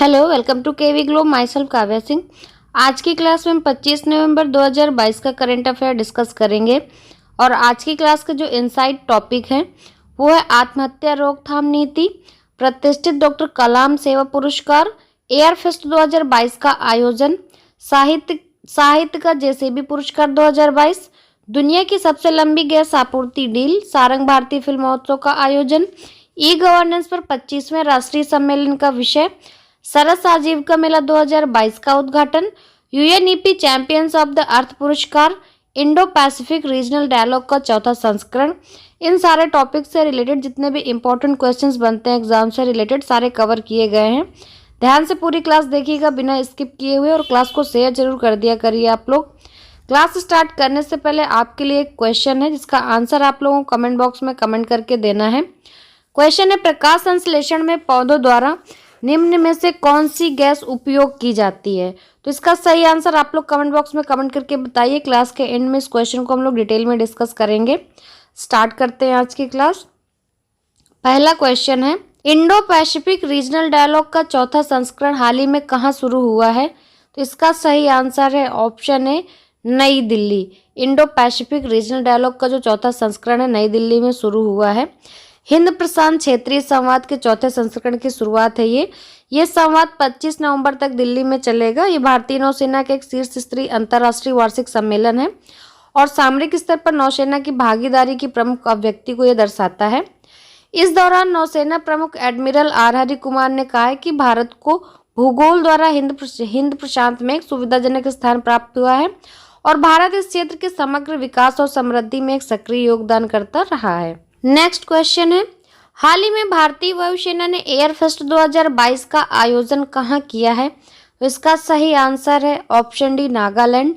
Hello, welcome to KV globe. Myself Kavya Singh. आज की class में हम 25 नवंबर 2022 का करंट अफेयर डिस्कस करेंगे और आज की क्लास का जो इनसाइट टॉपिक है वो है आत्महत्या रोकथाम नीति, प्रतिष्ठित डॉक्टर कलाम सेवा पुरस्कार, एयर फेस्ट 2022 का आयोजन, साहित्य का जेसीबी पुरस्कार 2022, दुनिया की सबसे लंबी गैस आपूर्ति डील, सारंग भारतीय फिल्म महोत्सव का आयोजन, ई गवर्नेंस पर 25वें राष्ट्रीय सम्मेलन का विषय, सरस आजीविका मेला 2022 का उद्घाटन, UNEP champions of the earth पुरस्कार, इंडो पैसिफिक रीजनल डायलॉग का चौथा संस्करण। इन सारे टॉपिक से रिलेटेड जितने भी इंपॉर्टेंट क्वेश्चंस बनते हैं एग्जाम से रिलेटेड सारे कवर किए गए हैं। ध्यान से पूरी क्लास देखिएगा बिना स्किप किए हुए और क्लास को शेयर जरूर कर दिया करिए आप लोग। क्लास स्टार्ट करने से पहले आपके लिए एक क्वेश्चन है जिसका आंसर आप लोगों को कमेंट बॉक्स में कमेंट करके देना है। क्वेश्चन है, प्रकाश संश्लेषण में पौधों द्वारा निम्न में से कौन सी गैस उपयोग की जाती है? तो इसका सही आंसर आप लोग कमेंट बॉक्स में कमेंट करके बताइए। क्लास के एंड में इस क्वेश्चन को हम लोग डिटेल में डिस्कस करेंगे। स्टार्ट करते हैं आज की क्लास। पहला क्वेश्चन है, इंडो पैसिफिक रीजनल डायलॉग का चौथा संस्करण हाल ही में कहाँ शुरू हुआ है? तो इसका सही आंसर है option A, New Delhi. Indo Pacific regional dialogue का जो चौथा संस्करण है नई दिल्ली में शुरू हुआ है। हिंद प्रशांत क्षेत्रीय संवाद के चौथे संस्करण की शुरुआत है ये संवाद 25 नवंबर तक दिल्ली में चलेगा। ये भारतीय नौसेना के एक शीर्ष स्तरीय अंतर्राष्ट्रीय वार्षिक सम्मेलन है और सामरिक स्तर पर नौसेना की भागीदारी की प्रमुख अभिव्यक्ति को यह दर्शाता है। इस दौरान नौसेना प्रमुख एडमिरल आर हरि कुमार ने कहा है कि भारत को भूगोल द्वारा हिंद प्रशांत में एक सुविधाजनक स्थान प्राप्त हुआ है और भारत इस क्षेत्र के समग्र विकास और समृद्धि में एक सक्रिय योगदान करता रहा है। नेक्स्ट क्वेश्चन है, हाल ही में भारतीय वायुसेना ने एयर फेस्ट 2022 का आयोजन कहाँ किया है? तो इसका सही आंसर है ऑप्शन डी, नागालैंड।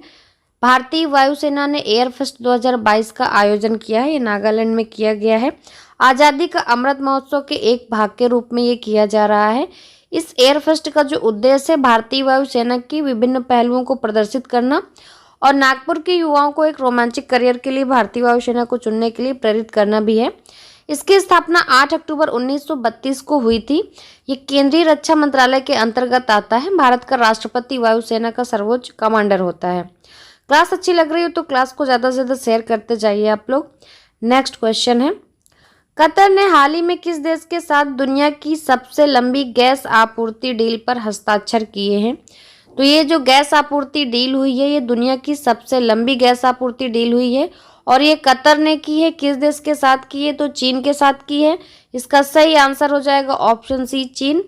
भारतीय वायुसेना ने एयर फेस्ट 2022 का आयोजन किया है, ये नागालैंड में किया गया है। आज़ादी का अमृत महोत्सव के एक भाग के रूप में ये किया जा रहा है। इस एयर फेस्ट का जो उद्देश्य है भारतीय वायुसेना की विभिन्न पहलुओं को प्रदर्शित करना और नागपुर के युवाओं को एक रोमांचक करियर के लिए भारतीय वायुसेना को चुनने के लिए प्रेरित करना भी है। इसकी स्थापना 8 अक्टूबर 1932 को हुई थी। ये केंद्रीय रक्षा मंत्रालय के अंतर्गत आता है। भारत का राष्ट्रपति वायुसेना का सर्वोच्च कमांडर होता है। क्लास अच्छी लग रही हो तो क्लास को ज़्यादा से ज़्यादा शेयर करते जाइए आप लोग। नेक्स्ट क्वेश्चन है, कतर ने हाल ही में किस देश के साथ दुनिया की सबसे लंबी गैस आपूर्ति डील पर हस्ताक्षर किए हैं? तो ये जो गैस आपूर्ति डील हुई है ये दुनिया की सबसे लंबी गैस आपूर्ति डील हुई है और ये कतर ने की है। किस देश के साथ की है? तो चीन के साथ की है। इसका सही आंसर हो जाएगा ऑप्शन सी, चीन।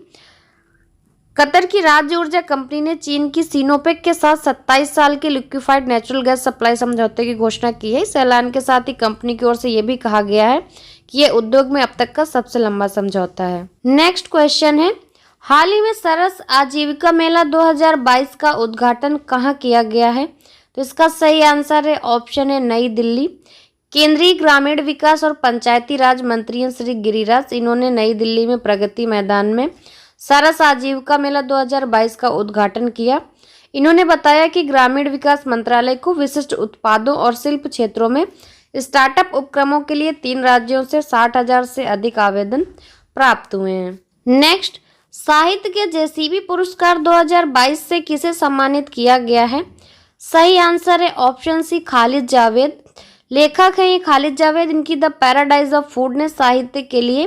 कतर की राज्य ऊर्जा कंपनी ने चीन की सिनोपेक के साथ 27 साल के लिक्विफाइड नेचुरल गैस सप्लाई समझौते की घोषणा की है। इस ऐलान के साथ ही कंपनी की ओर से यह भी कहा गया है कि यह उद्योग में अब तक का सबसे लंबा समझौता है। नेक्स्ट क्वेश्चन है, हाल ही में सरस आजीविका मेला 2022 का उद्घाटन कहाँ किया गया है? तो इसका सही आंसर है ऑप्शन है, नई दिल्ली। केंद्रीय ग्रामीण विकास और पंचायती राज मंत्री श्री गिरिराज इन्होंने नई दिल्ली में प्रगति मैदान में सरस आजीविका मेला 2022 का उद्घाटन किया। इन्होंने बताया कि ग्रामीण विकास मंत्रालय को विशिष्ट उत्पादों और शिल्प क्षेत्रों में स्टार्टअप उपक्रमों के लिए 3 राज्यों से 60,000 से अधिक आवेदन प्राप्त हुए हैं। नेक्स्ट, साहित्य के जेसीबी पुरस्कार 2022 से किसे सम्मानित किया गया है? सही आंसर है ऑप्शन सी, खालिद जावेद। लेखक हैं ये खालिद जावेद। इनकी द पैराडाइज ऑफ फूड ने साहित्य के लिए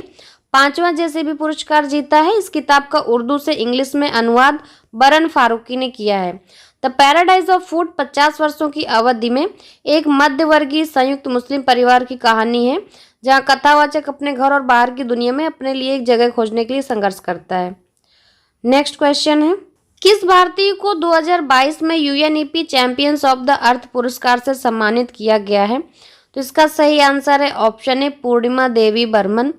5वां जेसीबी पुरस्कार जीता है। इस किताब का उर्दू से इंग्लिश में अनुवाद बरन फारूकी ने किया है। द पैराडाइज ऑफ फूड 50 वर्षों की अवधि में एक मध्यवर्गीय संयुक्त मुस्लिम परिवार की कहानी है जहां कथावाचक अपने घर और बाहर की दुनिया में अपने लिए एक जगह खोजने के लिए संघर्ष करता है। नेक्स्ट क्वेश्चन है, किस भारतीय को 2022 में UNEP champions of the earth पुरस्कार से सम्मानित किया गया है? तो इसका सही आंसर है ऑप्शन ए, पूर्णिमा देवी बर्मन।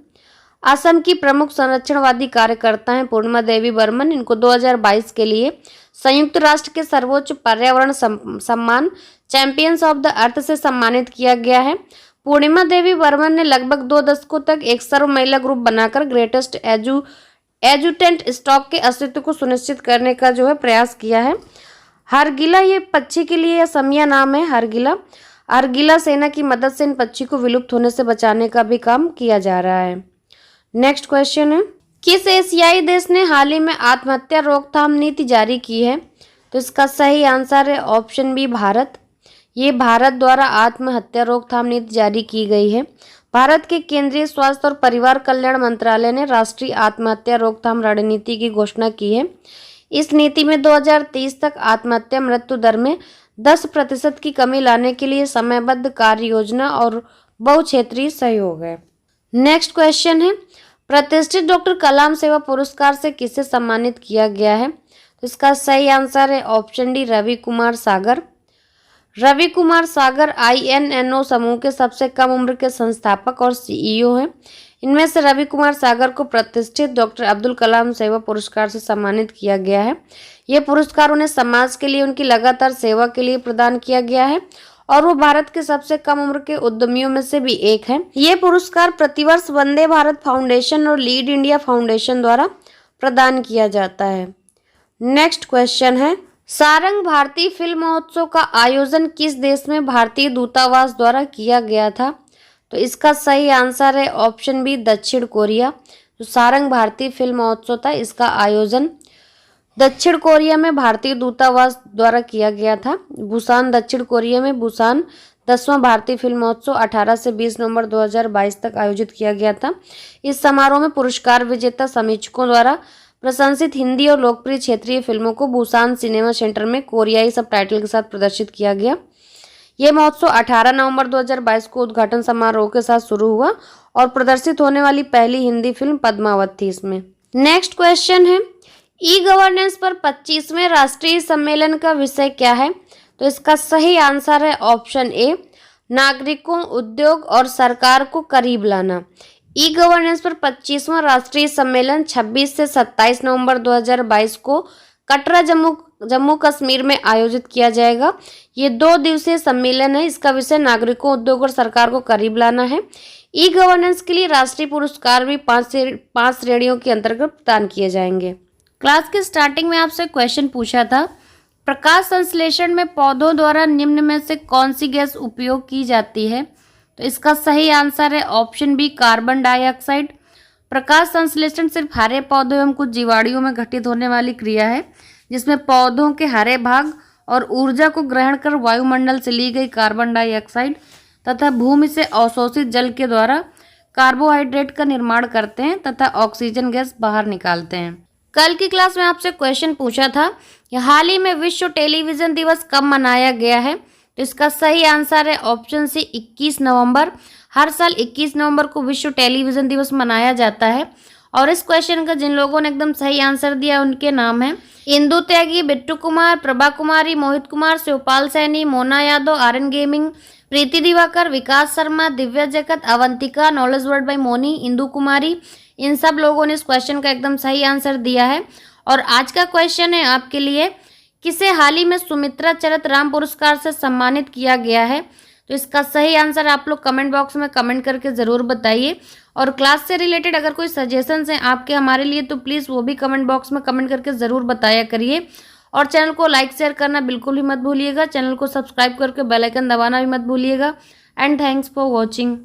असम की प्रमुख संरक्षणवादी कार्यकर्ता हैं पूर्णिमा देवी बर्मन। इनको 2022 के लिए संयुक्त राष्ट्र के सर्वोच्च पर्यावरण सम्मान चैंपियंस ऑफ द अर्थ से सम्मानित किया गया है। पूर्णिमा देवी बर्मन ने लगभग 2 दशकों तक एक सर्व महिला ग्रुप बनाकर ग्रेटेस्ट एजुटेंट स्टॉक के अस्तित्व को सुनिश्चित करने का जो है प्रयास किया है। हरगिला ये पक्षी के लिए असमिया नाम है, हरगिला सेना की मदद से इन पक्षी को विलुप्त होने से बचाने का भी काम किया जा रहा है। नेक्स्ट क्वेश्चन है, किस एशियाई देश ने हाल ही में आत्महत्या रोकथाम नीति जारी की है? तो इसका सही आंसर है ऑप्शन बी, भारत। ये भारत द्वारा आत्महत्या रोकथाम नीति जारी की गई है। भारत के केंद्रीय स्वास्थ्य और परिवार कल्याण मंत्रालय ने राष्ट्रीय आत्महत्या रोकथाम रणनीति की घोषणा की है। इस नीति में 2030 तक आत्महत्या मृत्यु दर में 10% की कमी लाने के लिए समयबद्ध कार्य योजना और बहुक्षेत्रीय सहयोग है। नेक्स्ट क्वेश्चन है, प्रतिष्ठित डॉक्टर कलाम सेवा पुरस्कार से किसे सम्मानित किया गया है? तो इसका सही आंसर है option D, Ravi Kumar Sagar. Ravi Kumar Sagar INNO समूह के सबसे कम उम्र के संस्थापक और CEO हैं। इनमें से रवि कुमार सागर को प्रतिष्ठित डॉक्टर अब्दुल कलाम सेवा पुरस्कार से सम्मानित किया गया है। ये पुरस्कार उन्हें समाज के लिए उनकी लगातार सेवा के लिए प्रदान किया गया है और वो भारत के सबसे कम उम्र के उद्यमियों में से भी एक हैं। ये पुरस्कार प्रतिवर्ष वंदे भारत फाउंडेशन और लीड इंडिया फाउंडेशन द्वारा प्रदान किया जाता है। नेक्स्ट क्वेश्चन है, सारंग भारतीय फिल्म महोत्सव का आयोजन किस देश में भारतीय दूतावास द्वारा किया गया था? तो इसका सही आंसर है ऑप्शन बी, दक्षिण कोरिया। जो सारंग भारतीय फिल्म महोत्सव था, इसका आयोजन दक्षिण कोरिया में भारतीय दूतावास द्वारा किया गया था। बुसान, दक्षिण कोरिया में बुसान 10वां भारतीय फिल्म महोत्सव 18 से 20 नवंबर 2022 तक आयोजित किया गया था। इस समारोह में पुरस्कार विजेता समीक्षकों द्वारा प्रशंसित हिंदी और लोकप्रिय क्षेत्रीय फिल्मों को बुसान सिनेमा सेंटर में कोरियाई सबटाइटल के साथ प्रदर्शित किया गया। यह महोत्सव 18 नवंबर 2022 को उद्घाटन समारोह के साथ शुरू हुआ और प्रदर्शित होने वाली पहली हिंदी फिल्म पद्मावत थी इसमें। नेक्स्ट क्वेश्चन है, ई गवर्नेंस पर 25वें राष्ट्रीय सम्मेलन का विषय क्या है? तो इसका सही आंसर है ऑप्शन ए, नागरिकों, उद्योग और सरकार को करीब लाना। ई गवर्नेंस पर 25वां राष्ट्रीय सम्मेलन 26 से 27 नवंबर 2022 को कटरा, जम्मू कश्मीर में आयोजित किया जाएगा। ये 2 दिवसीय सम्मेलन है। इसका विषय नागरिकों, उद्योग और सरकार को करीब लाना है। ई गवर्नेंस के लिए राष्ट्रीय पुरस्कार भी 5 श्रेणियों के अंतर्गत प्रदान किए जाएंगे। क्लास के स्टार्टिंग में आपसे क्वेश्चन पूछा था, प्रकाश संश्लेषण में पौधों द्वारा निम्न में से कौन सी गैस उपयोग की जाती है? तो इसका सही आंसर है ऑप्शन बी, कार्बन डाइऑक्साइड। प्रकाश संश्लेषण सिर्फ हरे पौधों एवं कुछ जीवाणुओं में घटित होने वाली क्रिया है, जिसमें पौधों के हरे भाग और ऊर्जा को ग्रहण कर वायुमंडल से ली गई कार्बन डाइऑक्साइड तथा भूमि से अवशोषित जल के द्वारा कार्बोहाइड्रेट का निर्माण करते हैं तथा ऑक्सीजन गैस बाहर निकालते हैं। कल की क्लास में आपसे क्वेश्चन पूछा था कि हाल ही में विश्व टेलीविजन दिवस कब मनाया गया है? तो इसका सही आंसर है ऑप्शन सी, 21 नवंबर। हर साल 21 नवंबर को विश्व टेलीविजन दिवस मनाया जाता है। और इस क्वेश्चन का जिन लोगों ने एकदम सही आंसर दिया उनके नाम हैं Indu Tyagi, Bittu Kumar, Prabha Kumari, Mohit Kumar, Shivpal Saini, Mona Yadav, Aryan gaming, Preeti Diwakar, Vikas Sharma, Divya Jagat, Avantika, knowledge word by Moni, Indu Kumari. इन सब लोगों ने इस क्वेश्चन का एकदम सही आंसर दिया है। और आज का क्वेश्चन है आपके लिए, किसे हाल ही में सुमित्रा चरित राम पुरस्कार से सम्मानित किया गया है? तो इसका सही आंसर आप लोग कमेंट बॉक्स में कमेंट करके ज़रूर बताइए। और क्लास से रिलेटेड अगर कोई सजेशंस हैं आपके हमारे लिए तो प्लीज़ वो भी कमेंट बॉक्स में कमेंट करके ज़रूर बताया करिए। और चैनल को लाइक शेयर करना बिल्कुल भी मत भूलिएगा। चैनल को सब्सक्राइब करके बेल आइकन दबाना भी मत भूलिएगा। And thanks for watching.